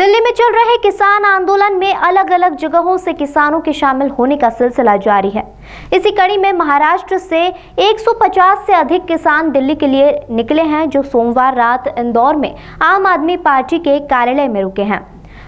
दिल्ली में चल रहे किसान आंदोलन में अलग अलग जगहों से किसानों के शामिल होने का सिलसिला जारी है। इसी कड़ी में महाराष्ट्र से 150 से अधिक किसान दिल्ली के लिए निकले हैं, जो सोमवार रात इंदौर में आम आदमी पार्टी के कार्यालय में रुके हैं।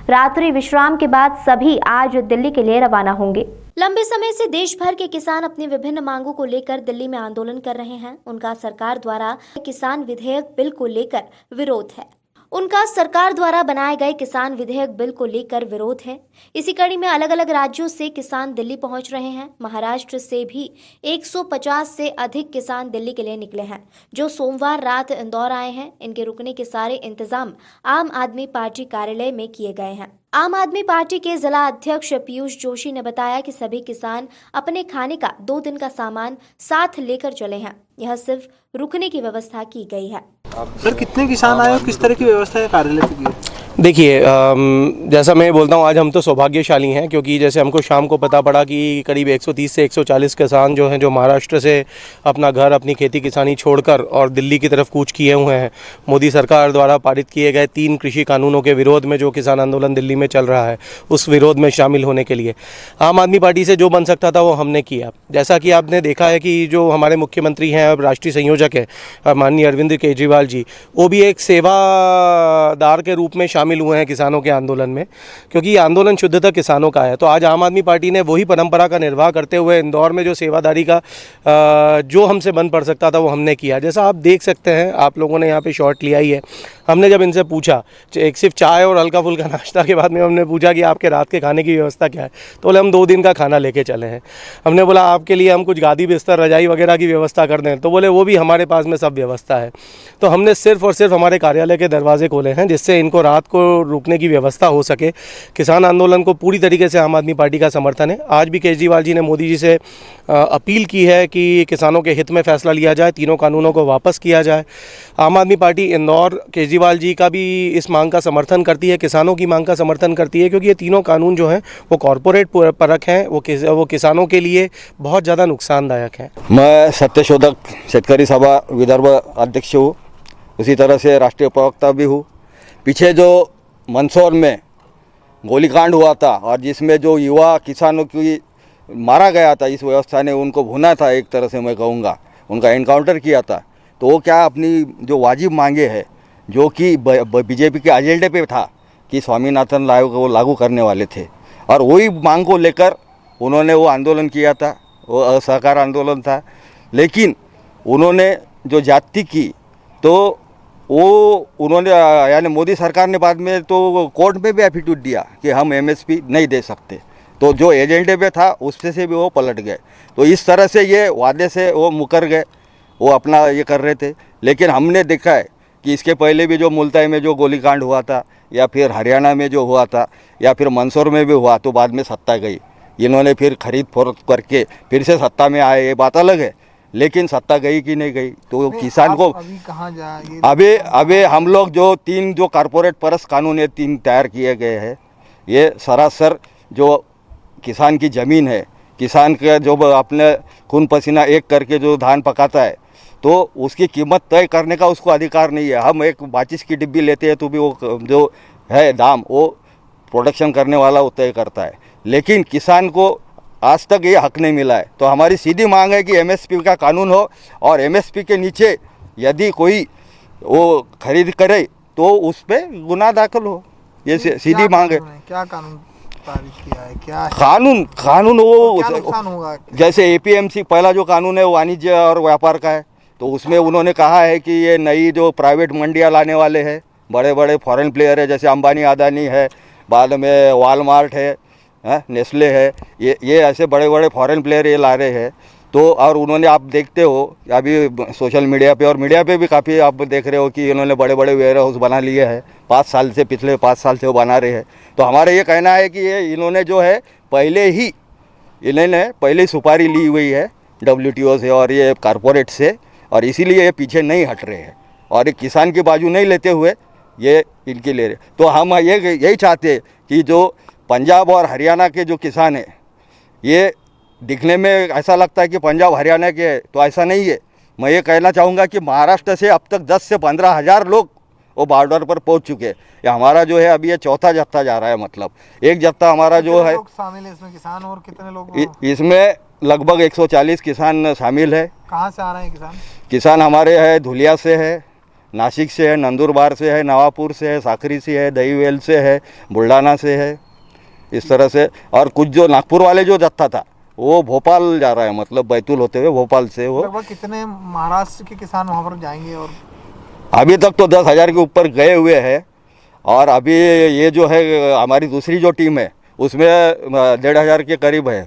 रात्रि विश्राम के बाद सभी आज दिल्ली के लिए रवाना होंगे। लंबे समय से देश भर के किसान अपनी विभिन्न मांगों को लेकर दिल्ली में आंदोलन कर रहे हैं। उनका सरकार द्वारा किसान विधेयक बिल को लेकर विरोध है। उनका सरकार द्वारा बनाए गए किसान विधेयक बिल को लेकर विरोध है। इसी कड़ी में अलग अलग राज्यों से किसान दिल्ली पहुंच रहे हैं। महाराष्ट्र से भी 150 से अधिक किसान दिल्ली के लिए निकले हैं, जो सोमवार रात इंदौर आए हैं। इनके रुकने के सारे इंतजाम आम आदमी पार्टी कार्यालय में किए गए हैं। आम आदमी पार्टी के जिला अध्यक्ष पीयूष जोशी ने बताया कि सभी किसान अपने खाने का 2 दिन का सामान साथ लेकर चले हैं। यह सिर्फ रुकने की व्यवस्था की गई है। सर, कितने किसान आए और किस तरह की व्यवस्था है कार्यालय की? देखिए, जैसा मैं बोलता हूँ, आज हम तो सौभाग्यशाली हैं, क्योंकि जैसे हमको शाम को पता पड़ा कि करीब 130 से 140 किसान जो हैं, जो महाराष्ट्र से अपना घर, अपनी खेती किसानी छोड़कर और दिल्ली की तरफ कूच किए हुए हैं। मोदी सरकार द्वारा पारित किए गए 3 कृषि कानूनों के विरोध में जो किसान आंदोलन दिल्ली में चल रहा है, उस विरोध में शामिल होने के लिए आम आदमी पार्टी से जो बन सकता था वो हमने किया। जैसा कि आपने देखा है कि जो हमारे मुख्यमंत्री हैं और राष्ट्रीय संयोजक है माननीय अरविंद केजरीवाल जी, वो भी एक सेवादार के रूप में शामिल हुए हैं किसानों के आंदोलन में, क्योंकि ये आंदोलन शुद्धतः किसानों का है। तो आज आम आदमी पार्टी ने वही परंपरा का निर्वाह करते हुए इंदौर में जो सेवादारी का जो हमसे बन पड़ सकता था वो हमने किया। जैसा आप देख सकते हैं, आप लोगों ने यहाँ पे शॉट लिया ही है। हमने जब इनसे पूछा, एक सिर्फ चाय और हल्का फुल्का नाश्ता के बाद में हमने पूछा कि आपके रात के खाने की व्यवस्था क्या है, तो बोले हम 2 दिन का खाना लेके चले हैं। हमने बोला आपके लिए हम कुछ गादी बिस्तर रजाई वगैरह की व्यवस्था कर दें, तो बोले वो भी हमारे पास में सब व्यवस्था है। तो हमने सिर्फ और सिर्फ हमारे कार्यालय के दरवाजे खोले हैं, जिससे इनको रात को रुकने की व्यवस्था हो सके। किसान आंदोलन को पूरी तरीके से आम आदमी पार्टी का समर्थन है। आज भी केजरीवाल जी ने मोदी जी से अपील की है कि किसानों के हित में फैसला लिया जाए, तीनों कानूनों को वापस किया जाए। आम आदमी पार्टी इंदौर केजरीवाल जी का भी इस मांग का समर्थन करती है, किसानों की मांग का समर्थन करती है, क्योंकि ये तीनों कानून जो हैं वो कॉरपोरेट परक हैं, वो किसानों के लिए बहुत ज़्यादा नुकसानदायक हैं। मैं सत्यशोधक शेतकरी सभा विदर्भ अध्यक्ष हूँ, उसी तरह से राष्ट्रीय प्रवक्ता भी हूँ। पीछे जो मंदसौर में गोलीकांड हुआ था और जिसमें जो युवा किसानों की मारा गया था, इस व्यवस्था ने उनको भुना था, एक तरह से मैं कहूँगा उनका एनकाउंटर किया था। तो वो क्या अपनी जो वाजिब मांगे हैं, जो कि बीजेपी के एजेंडे पे था कि स्वामीनाथन को लागू करने वाले थे, और वही मांग को लेकर उन्होंने वो आंदोलन किया था। वो असहकार आंदोलन था, लेकिन उन्होंने जो जाति की, तो वो उन्होंने यानी मोदी सरकार ने बाद में तो कोर्ट में भी एफिडेविट दिया कि हम एमएसपी नहीं दे सकते। तो जो एजेंडे पे था उससे से भी वो पलट गए। तो इस तरह से ये वादे से वो मुकर गए, वो अपना ये कर रहे थे। लेकिन हमने देखा है कि इसके पहले भी जो मुल्ताई में जो गोलीकांड हुआ था, या फिर हरियाणा में जो हुआ था, या फिर मंदसौर में भी हुआ, तो बाद में सत्ता गई। इन्होंने फिर खरीद फरोख्त करके फिर से सत्ता में आए, ये बात अलग है, लेकिन सत्ता गई कि नहीं गई। तो किसान को अभी कहाँ जाए? अभी हम लोग जो 3 जो कारपोरेट परस कानून है 3 तैयार किए गए हैं, ये सरासर जो किसान की ज़मीन है, किसान का जो अपने खून पसीना एक करके जो धान पकाता है, तो उसकी कीमत तय करने का उसको अधिकार नहीं है। हम एक माचिस की डिब्बी लेते हैं तो भी वो जो है दाम, वो प्रोडक्शन करने वाला वो तय करता है। लेकिन किसान को आज तक ये हक नहीं मिला है। तो हमारी सीधी मांग है कि एमएसपी का कानून हो, और एमएसपी के नीचे यदि कोई वो खरीद करे तो उस पर गुनाह दाखिल हो। ये सीधी मांग है। क्या कानून पारित किया है? क्या है? कानून वो क्या नुकसान होगा? जैसे एपीएमसी पहला जो कानून है वो वाणिज्य और व्यापार का है, तो उसमें उन्होंने कहा है कि ये नई जो प्राइवेट मंडियाँ लाने वाले हैं, बड़े बड़े फॉरेन प्लेयर है, जैसे अंबानी अदानी है, बाद में वॉलमार्ट है, नेस्ले है, ये ऐसे बड़े बड़े फॉरेन प्लेयर ये ला रहे हैं। तो और उन्होंने, आप देखते हो अभी सोशल मीडिया पे और मीडिया पे भी काफ़ी आप देख रहे हो कि इन्होंने बड़े बड़े वेयर हाउस बना लिए हैं। 5 साल से, पिछले 5 साल से वो बना रहे हैं। तो हमारे ये कहना है कि ये इन्होंने जो है पहले ही सुपारी ली हुई है WTO से और ये कारपोरेट से, और इसीलिए ये पीछे नहीं हट रहे हैं और एक किसान की बाजू नहीं लेते हुए ये इनके ले रहे। तो हम यही चाहते हैं कि जो पंजाब और हरियाणा के जो किसान हैं, ये दिखने में ऐसा लगता है कि पंजाब हरियाणा के है, तो ऐसा नहीं है। मैं ये कहना चाहूँगा कि महाराष्ट्र से अब तक 10 से 15 हज़ार लोग वो बॉर्डर पर पहुंच चुके हैं। ये हमारा जो है अभी ये चौथा जत्था जा रहा है, मतलब एक जत्था हमारा जो है लोग शामिल है इसमें, किसान और कितने लोग इसमें लगभग 140 किसान शामिल है। कहाँ से आ रहे हैं किसान? किसान हमारे है धुलिया से है, नासिक से है, नंदुरबार से है, नवापुर से है, साकरी से है, दहीवेल से है, बुल्ढाना से है, इस तरह से। और कुछ जो नागपुर वाले जो जत्था था वो भोपाल जा रहा है, मतलब बैतूल होते हुए भोपाल से वो। लगभग कितने महाराष्ट्र के किसान वहाँ पर जाएंगे? और अभी तक तो 10,000 के ऊपर गए हुए हैं, और अभी ये जो है हमारी दूसरी जो टीम है उसमें 1,500 के करीब है।